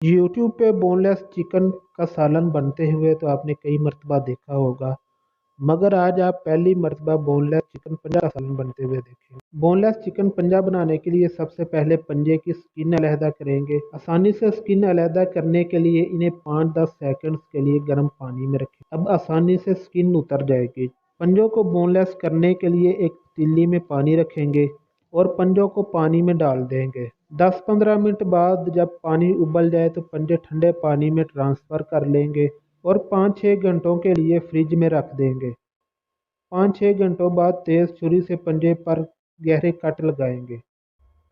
YouTube पे boneless chicken का सालन बनते हुए तो आपने कई मर्तबा देखा होगा, मगर आज आप पहली मर्तबा बोनलेस चिकन पंजा का सालन बनते हुए देखेंगे। बोनलेस चिकन पंजा बनाने के लिए सबसे पहले पंजे की स्किन अलहदा करेंगे। आसानी से स्किन अलहदा करने के लिए इन्हें 5-10 सेकंड्स के लिए गर्म पानी में रखें। अब आसानी से स्किन उतर जाएगी। पंजों को बोनलेस करने के लिए एक पतीली में पानी रखेंगे और पंजों को पानी में डाल देंगे। 10-15 मिनट बाद जब पानी उबल जाए तो पंजे ठंडे पानी में ट्रांसफ़र कर लेंगे और 5-6 घंटों के लिए फ्रिज में रख देंगे। 5-6 घंटों बाद तेज़ छुरी से पंजे पर गहरे कट लगाएंगे।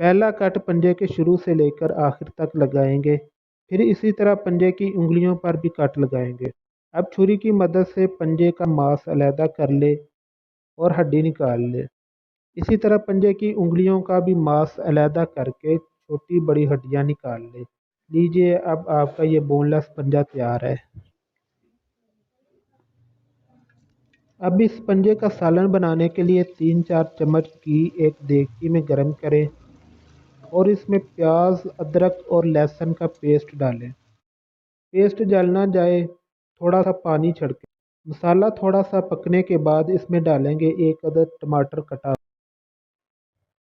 पहला कट पंजे के शुरू से लेकर आखिर तक लगाएंगे, फिर इसी तरह पंजे की उंगलियों पर भी कट लगाएंगे। अब छुरी की मदद से पंजे का मांस अलहदा कर ले और हड्डी निकाल ले। इसी तरह पंजे की उंगलियों का भी मांस अलहदा करके छोटी बड़ी हड्डियां निकाल ले। लीजिए, अब आपका ये बोनलेस पंजा तैयार है। अब इस पंजे का सालन बनाने के लिए 3-4 चम्मच घी एक देगची में गर्म करें और इसमें प्याज, अदरक और लहसुन का पेस्ट डालें। पेस्ट जल ना जाए, थोड़ा सा पानी छिड़कें। मसाला थोड़ा सा पकने के बाद इसमें डालेंगे एक अदद टमाटर कटा।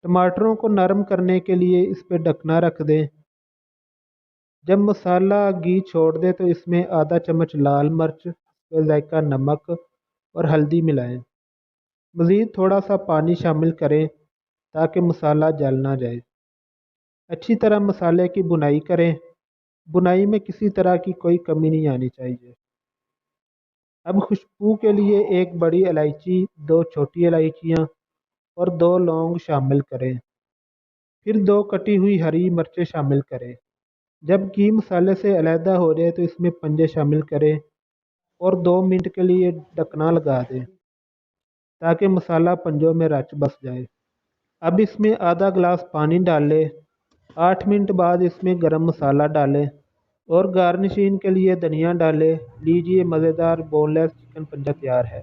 टमाटरों को नरम करने के लिए इस पर ढकना रख दें। जब मसाला घी छोड़ दे तो इसमें आधा चम्मच लाल मिर्च, जायका नमक और हल्दी मिलाएं। मज़ीद थोड़ा सा पानी शामिल करें ताकि मसाला जल ना जाए। अच्छी तरह मसाले की भुनाई करें। भुनाई में किसी तरह की कोई कमी नहीं आनी चाहिए। अब खुशबू के लिए एक बड़ी इलायची, 2 छोटी इलायचियाँ और 2 लौंग शामिल करें। फिर 2 कटी हुई हरी मिर्चें शामिल करें। जब घी मसाले से अलहदा हो जाए तो इसमें पंजे शामिल करें और 2 मिनट के लिए ढकना लगा दें ताकि मसाला पंजों में रच बस जाए। अब इसमें आधा गिलास पानी डालें। 8 मिनट बाद इसमें गरम मसाला डालें और गार्निशिंग के लिए धनिया डालें। लीजिए, मज़ेदार बोनलेस चिकन पंजा तैयार है।